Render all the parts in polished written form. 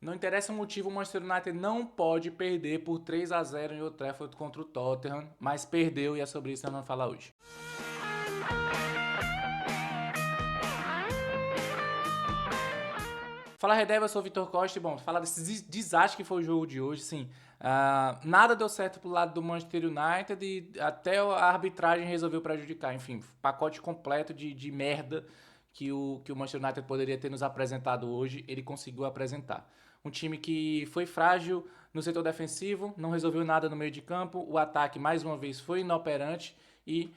Não interessa o motivo, o Manchester United não pode perder por 3-0 em Old Trafford contra o Tottenham, mas perdeu e é sobre isso que nós vamos falar hoje. Fala Redeva, eu sou o Vitor Costa e bom, falar desse desastre que foi o jogo de hoje, sim. Nada deu certo pro lado do Manchester United e até a arbitragem resolveu prejudicar. Enfim, pacote completo de merda que o Manchester United poderia ter nos apresentado hoje, ele conseguiu apresentar. Um time que foi frágil no setor defensivo, não resolveu nada no meio de campo, o ataque mais uma vez foi inoperante e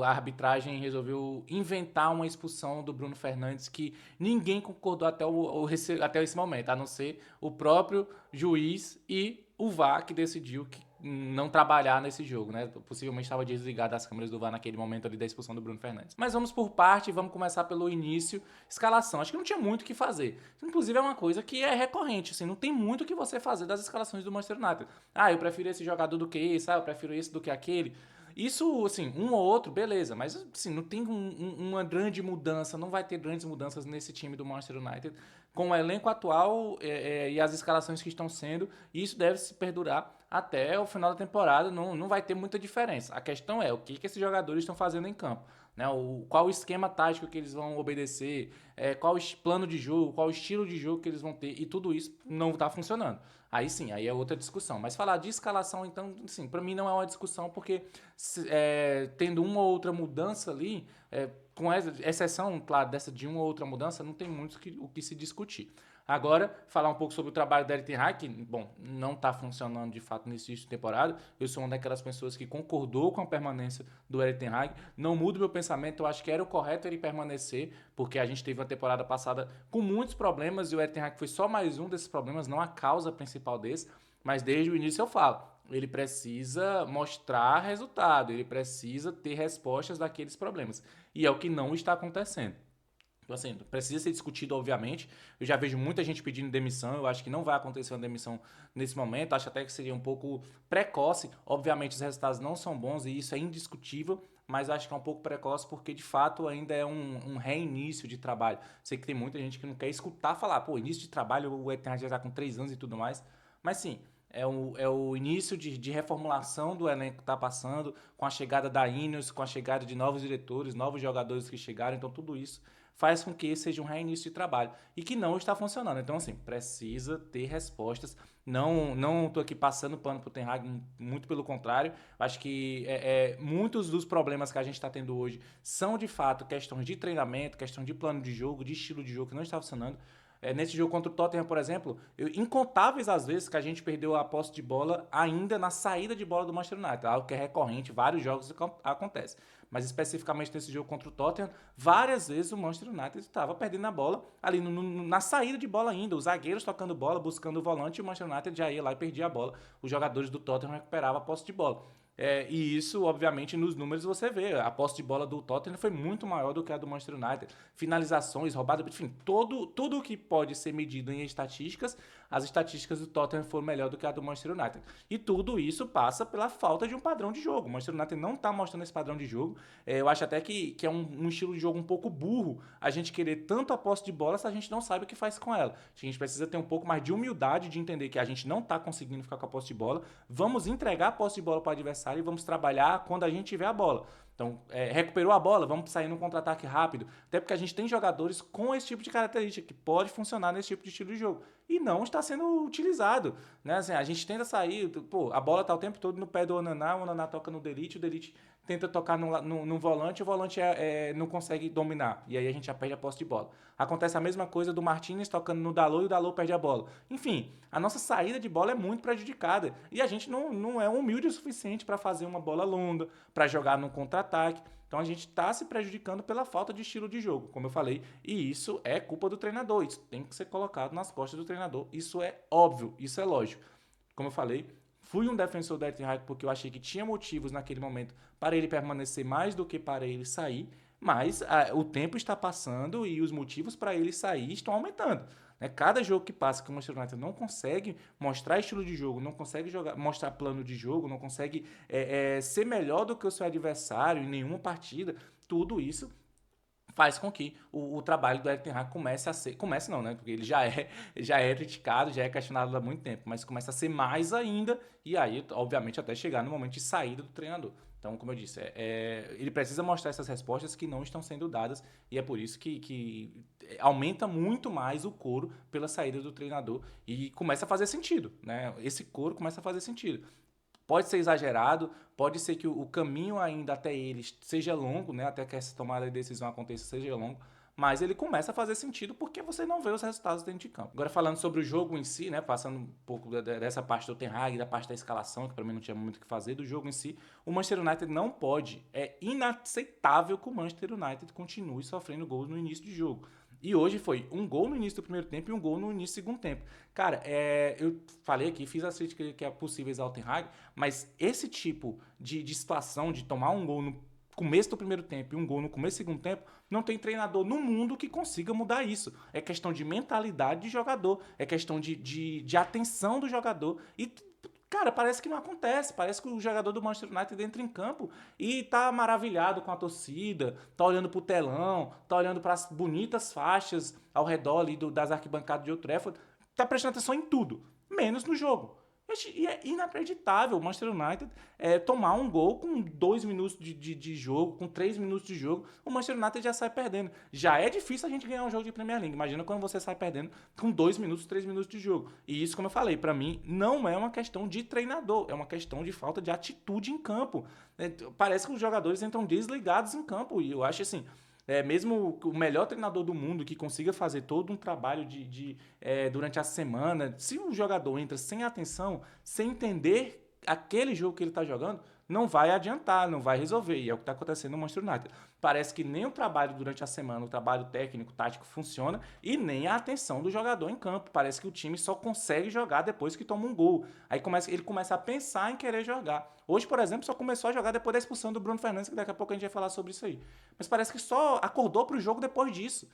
a arbitragem resolveu inventar uma expulsão do Bruno Fernandes que ninguém concordou até esse momento, a não ser o próprio juiz e o VAR que decidiu que não trabalhar nesse jogo, né? Possivelmente estava desligado as câmeras do VAR naquele momento ali da expulsão do Bruno Fernandes. Mas vamos por parte, vamos começar pelo início. Escalação, acho que não tinha muito o que fazer. Inclusive é uma coisa que é recorrente, assim, não tem muito o que você fazer das escalações do Manchester United. Eu prefiro esse jogador do que esse, eu prefiro esse do que aquele. Isso, assim, um ou outro, beleza, mas assim, não tem uma grande mudança, não vai ter grandes mudanças nesse time do Manchester United com o elenco atual e as escalações que estão sendo, e isso deve se perdurar até o final da temporada, não vai ter muita diferença. A questão é o que esses jogadores estão fazendo em campo. Né, qual o esquema tático que eles vão obedecer, qual o plano de jogo, qual o estilo de jogo que eles vão ter, e tudo isso não está funcionando. Aí sim, aí é outra discussão. Mas falar de escalação, então, sim, para mim não é uma discussão, porque tendo uma ou outra mudança ali, com exceção, claro, dessa de uma ou outra mudança, não tem muito o que se discutir. Agora, falar um pouco sobre o trabalho da Erik ten Hag, que, bom, não está funcionando de fato nesse início de temporada. Eu sou uma daquelas pessoas que concordou com a permanência do Erik ten Hag. Não mudo meu pensamento, eu acho que era o correto ele permanecer, porque a gente teve uma temporada passada com muitos problemas e o Erik ten Hag foi só mais um desses problemas, não a causa principal desse. Mas desde o início eu falo, ele precisa mostrar resultado, ele precisa ter respostas daqueles problemas. E é o que não está acontecendo. Então, assim, precisa ser discutido, obviamente. Eu já vejo muita gente pedindo demissão. Eu acho que não vai acontecer uma demissão nesse momento. Acho até que seria um pouco precoce. Obviamente, os resultados não são bons e isso é indiscutível. Mas acho que é um pouco precoce porque, de fato, ainda é um reinício de trabalho. Sei que tem muita gente que não quer escutar falar, pô, início de trabalho, o Etihad já está com 3 anos e tudo mais. Mas sim, é o início de reformulação do elenco que está passando, com a chegada da Ineos, com a chegada de novos diretores, novos jogadores que chegaram. Então, tudo isso faz com que seja um reinício de trabalho e que não está funcionando. Então, assim, precisa ter respostas. Não estou aqui passando pano para o Ten Hag, muito pelo contrário. Acho que muitos dos problemas que a gente está tendo hoje são, de fato, questões de treinamento, questão de plano de jogo, de estilo de jogo que não está funcionando. Nesse jogo contra o Tottenham, por exemplo, incontáveis as vezes que a gente perdeu a posse de bola ainda na saída de bola do Manchester United, algo que é recorrente, vários jogos acontece. Mas especificamente nesse jogo contra o Tottenham, várias vezes o Manchester United estava perdendo a bola ali na saída de bola ainda, os zagueiros tocando bola, buscando o volante, e o Manchester United já ia lá e perdia a bola. Os jogadores do Tottenham recuperavam a posse de bola. E isso, obviamente, nos números você vê. A posse de bola do Tottenham foi muito maior do que a do Manchester United. Finalizações, roubadas, enfim, tudo que pode ser medido em estatísticas, as estatísticas do Tottenham foram melhor do que a do Manchester United. E tudo isso passa pela falta de um padrão de jogo. O Manchester United não está mostrando esse padrão de jogo. Eu acho até que é um estilo de jogo um pouco burro a gente querer tanto a posse de bola se a gente não sabe o que faz com ela. A gente precisa ter um pouco mais de humildade de entender que a gente não está conseguindo ficar com a posse de bola. Vamos entregar a posse de bola para o adversário e vamos trabalhar quando a gente tiver a bola. Então, recuperou a bola, vamos sair num contra-ataque rápido. Até porque a gente tem jogadores com esse tipo de característica que pode funcionar nesse tipo de estilo de jogo. E não está sendo utilizado. Né? Assim, a gente tenta sair, pô, a bola está o tempo todo no pé do Onaná, o Onaná toca no Delite, o Delite tenta tocar no volante, o volante não consegue dominar. E aí a gente já perde a posse de bola. Acontece a mesma coisa do Martinez tocando no Dalot e o Dalot perde a bola. Enfim, a nossa saída de bola é muito prejudicada. E a gente não é humilde o suficiente para fazer uma bola longa, para jogar no contra-ataque. Então a gente está se prejudicando pela falta de estilo de jogo, como eu falei. E isso é culpa do treinador. Isso tem que ser colocado nas costas do treinador. Isso é óbvio, isso é lógico. Como eu falei, fui um defensor do Erik ten Hag porque eu achei que tinha motivos naquele momento para ele permanecer mais do que para ele sair, mas o tempo está passando e os motivos para ele sair estão aumentando. Né? Cada jogo que passa que o Manchester United não consegue mostrar estilo de jogo, não consegue mostrar plano de jogo, não consegue ser melhor do que o seu adversário em nenhuma partida, tudo isso faz com que o trabalho do Erik ten Hag comece a ser... Comece não, né? Porque ele já é criticado, já é questionado há muito tempo, mas começa a ser mais ainda, e aí, obviamente, até chegar no momento de saída do treinador. Então, como eu disse, ele precisa mostrar essas respostas que não estão sendo dadas, e é por isso que aumenta muito mais o coro pela saída do treinador, e começa a fazer sentido, né? Esse coro começa a fazer sentido. Pode ser exagerado, pode ser que o caminho ainda até eles seja longo, né? Até que essa tomada de decisão aconteça seja longo, mas ele começa a fazer sentido porque você não vê os resultados dentro de campo. Agora falando sobre o jogo em si, né? Passando um pouco dessa parte do Ten Hag, da parte da escalação, que para mim não tinha muito o que fazer, do jogo em si, o Manchester United não pode, é inaceitável que o Manchester United continue sofrendo gols no início de jogo. E hoje foi um gol no início do primeiro tempo e um gol no início do segundo tempo. Cara, eu falei aqui, fiz as críticas que é possíveis ao Ten Hag, mas esse tipo de situação, de tomar um gol no começo do primeiro tempo e um gol no começo do segundo tempo, não tem treinador no mundo que consiga mudar isso. É questão de mentalidade de jogador, é questão de atenção do jogador. E, cara, parece que não acontece. Parece que o jogador do Manchester United entra em campo e tá maravilhado com a torcida, tá olhando pro telão, tá olhando para as bonitas faixas ao redor ali das arquibancadas de Old Trafford, tá prestando atenção em tudo, menos no jogo. E é inacreditável o Manchester United tomar um gol com 2 minutos de jogo, com 3 minutos de jogo, o Manchester United já sai perdendo. Já é difícil a gente ganhar um jogo de Premier League. Imagina quando você sai perdendo com 2 minutos, 3 minutos de jogo. E isso, como eu falei, para mim não é uma questão de treinador, é uma questão de falta de atitude em campo. Parece que os jogadores entram desligados em campo e eu acho assim... mesmo o melhor treinador do mundo que consiga fazer todo um trabalho durante a semana, se o jogador entra sem atenção, sem entender aquele jogo que ele está jogando, não vai adiantar, não vai resolver. E é o que está acontecendo no Manchester United. Parece que nem o trabalho durante a semana, o trabalho técnico, tático funciona e nem a atenção do jogador em campo. Parece que o time só consegue jogar depois que toma um gol. Aí ele começa a pensar em querer jogar. Hoje, por exemplo, só começou a jogar depois da expulsão do Bruno Fernandes, que daqui a pouco a gente vai falar sobre isso aí. Mas parece que só acordou para o jogo depois disso.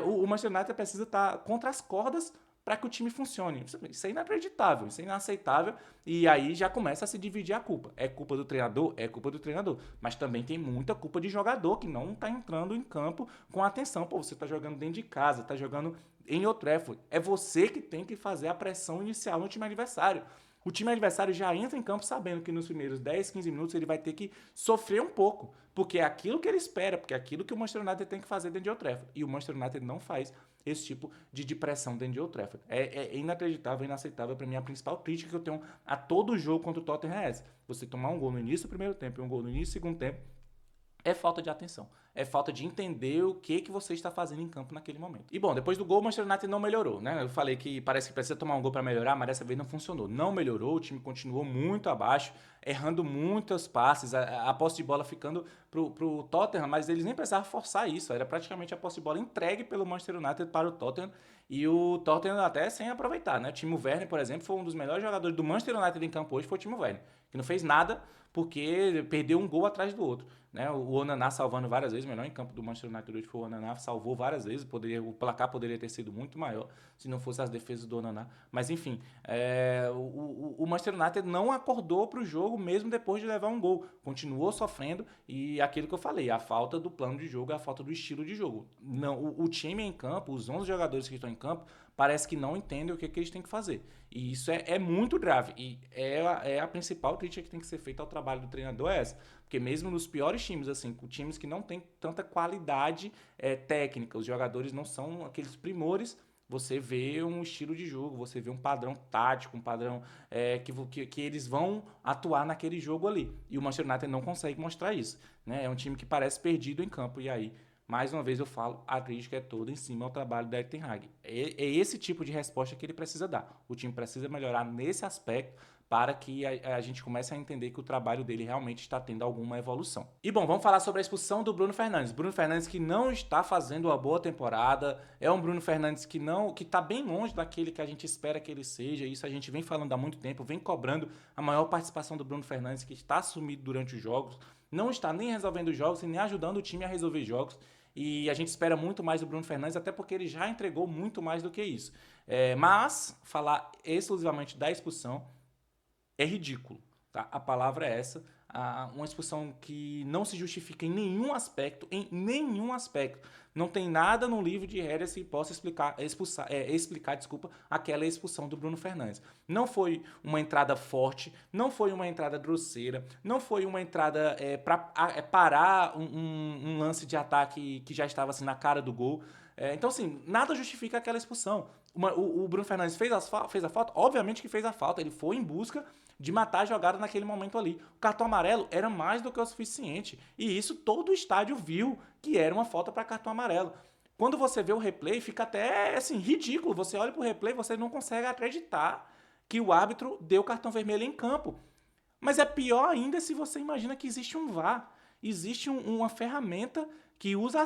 O Manchester United precisa estar contra as cordas para que o time funcione. Isso é inacreditável, isso é inaceitável, e aí já começa a se dividir a culpa. É culpa do treinador? É culpa do treinador. Mas também tem muita culpa de jogador que não está entrando em campo com atenção. Pô, você está jogando dentro de casa, está jogando em Old Trafford. É você que tem que fazer a pressão inicial no time adversário. O time adversário já entra em campo sabendo que nos primeiros 10, 15 minutos ele vai ter que sofrer um pouco, porque é aquilo que ele espera, porque é aquilo que o Manchester United tem que fazer dentro de Old Trafford. E o Manchester United não faz esse tipo de pressão dentro de Old Trafford. É inacreditável, inaceitável. Para mim, a principal crítica que eu tenho a todo jogo contra o Tottenham é essa. Você tomar um gol no início do primeiro tempo e um gol no início do segundo tempo, é falta de atenção. É falta de entender o que você está fazendo em campo naquele momento. E bom, depois do gol, o Manchester United não melhorou, né? Eu falei que parece que precisa tomar um gol para melhorar, mas dessa vez não funcionou. Não melhorou, o time continuou muito abaixo, errando muitos passes, a posse de bola ficando pro Tottenham, mas eles nem precisavam forçar isso. Era praticamente a posse de bola entregue pelo Manchester United para o Tottenham, e o Tottenham até sem aproveitar, né? O Timo Werner, por exemplo, foi um dos melhores jogadores do Manchester United em campo hoje, foi o Timo Werner, que não fez nada porque perdeu um gol atrás do outro. Né? O Onaná salvando várias vezes, o melhor em campo do Manchester United hoje foi o Onaná, salvou várias vezes, o placar poderia ter sido muito maior se não fosse as defesas do Onaná. Mas enfim, o Manchester United não acordou para o jogo mesmo depois de levar um gol. Continuou sofrendo e aquilo que eu falei, a falta do plano de jogo, a falta do estilo de jogo. Não, o time em campo, os 11 jogadores que estão em campo, parece que não entendem o que eles têm que fazer. E isso é muito grave. E é a principal crítica que tem que ser feita ao trabalho do treinador é essa. Porque mesmo nos piores times, assim, com times que não têm tanta qualidade técnica, os jogadores não são aqueles primores, você vê um estilo de jogo, você vê um padrão tático, um padrão que eles vão atuar naquele jogo ali. E o Manchester United não consegue mostrar isso. Né? É um time que parece perdido em campo. E aí, mais uma vez eu falo, a crítica é toda em cima ao trabalho do Erik ten Hag. É esse tipo de resposta que ele precisa dar. O time precisa melhorar nesse aspecto para que a gente comece a entender que o trabalho dele realmente está tendo alguma evolução. E bom, vamos falar sobre a expulsão do Bruno Fernandes. Bruno Fernandes que não está fazendo uma boa temporada, é um Bruno Fernandes que está bem longe daquele que a gente espera que ele seja, isso a gente vem falando há muito tempo, vem cobrando a maior participação do Bruno Fernandes, que está sumido durante os jogos, não está nem resolvendo os jogos e nem ajudando o time a resolver jogos. E a gente espera muito mais do Bruno Fernandes, até porque ele já entregou muito mais do que isso. Mas falar exclusivamente da expulsão é ridículo. Tá? A palavra é essa. uma expulsão que não se justifica em nenhum aspecto, Não tem nada no livro de regras que possa explicar aquela expulsão do Bruno Fernandes. Não foi uma entrada forte, não foi uma entrada grosseira, não foi uma entrada para parar um lance de ataque que já estava assim, na cara do gol. Então, assim, nada justifica aquela expulsão. O Bruno Fernandes fez a falta? Obviamente que fez a falta. Ele foi em busca de matar a jogada naquele momento ali. O cartão amarelo era mais do que o suficiente. E isso todo o estádio viu que era uma falta para cartão amarelo. Quando você vê o replay, fica até assim, ridículo. Você olha pro replay, você não consegue acreditar que o árbitro deu cartão vermelho em campo. Mas é pior ainda se você imagina que existe um VAR. Existe uma ferramenta que usa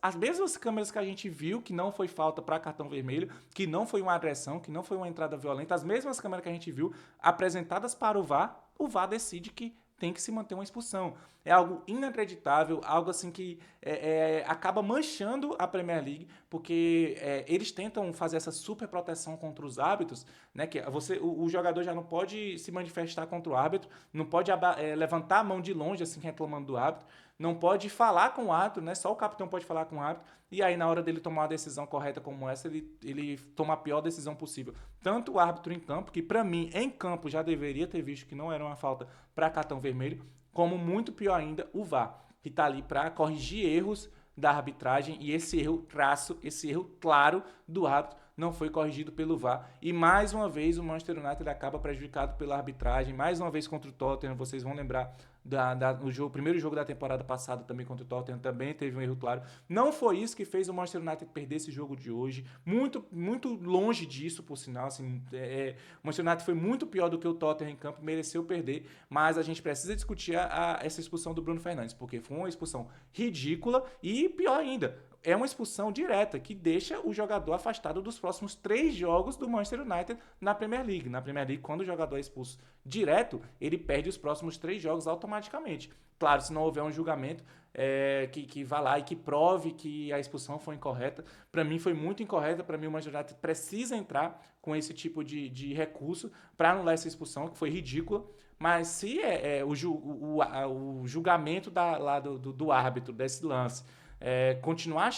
as mesmas câmeras que a gente viu, que não foi falta para cartão vermelho, que não foi uma agressão, que não foi uma entrada violenta, as mesmas câmeras que a gente viu apresentadas para o VAR decide que tem que se manter uma expulsão. É algo inacreditável, algo assim que acaba manchando a Premier League, porque eles tentam fazer essa super proteção contra os árbitros, né? Que o jogador já não pode se manifestar contra o árbitro, não pode levantar a mão de longe, assim, reclamando do árbitro, não pode falar com o árbitro, né? Só o capitão pode falar com o árbitro, e aí na hora dele tomar uma decisão correta como essa, ele toma a pior decisão possível. Tanto o árbitro em campo, que para mim, em campo, já deveria ter visto que não era uma falta para cartão vermelho, como muito pior ainda o VAR, que está ali para corrigir erros da arbitragem, e esse erro claro do árbitro não foi corrigido pelo VAR. E mais uma vez o Manchester United acaba prejudicado pela arbitragem, mais uma vez contra o Tottenham, vocês vão lembrar o primeiro jogo da temporada passada também contra o Tottenham, também teve um erro claro. Não foi isso que fez o Manchester United perder esse jogo de hoje, muito, muito longe disso, por sinal, assim, o Manchester United foi muito pior do que o Tottenham em campo, mereceu perder, mas a gente precisa discutir essa expulsão do Bruno Fernandes, porque foi uma expulsão ridícula e, pior ainda, é uma expulsão direta que deixa o jogador afastado dos próximos 3 jogos do Manchester United na Premier League. Na Premier League, quando o jogador é expulso direto, ele perde os próximos 3 jogos automaticamente. Claro, se não houver um julgamento que vá lá e que prove que a expulsão foi incorreta. Para mim foi muito incorreta, para mim o Manchester United precisa entrar com esse tipo de recurso para anular essa expulsão, que foi ridícula. Mas se o julgamento do árbitro desse lance continuar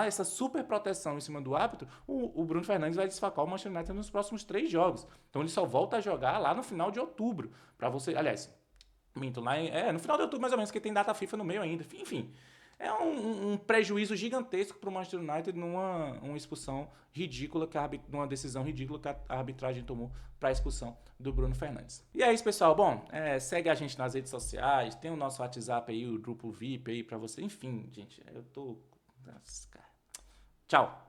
essa super proteção em cima do árbitro, o Bruno Fernandes vai desfalcar o Manchester United nos próximos 3 jogos. Então ele só volta a jogar lá no final de outubro. Aliás, minto, no final de outubro mais ou menos, que tem data FIFA no meio ainda. Enfim, é um prejuízo gigantesco para o Manchester United numa expulsão ridícula, numa decisão ridícula que a arbitragem tomou para a expulsão do Bruno Fernandes. E é isso, pessoal. Bom, segue a gente nas redes sociais, tem o nosso WhatsApp aí, o grupo VIP aí para você. Enfim, gente, eu tô... Nossa, cara. Tchau.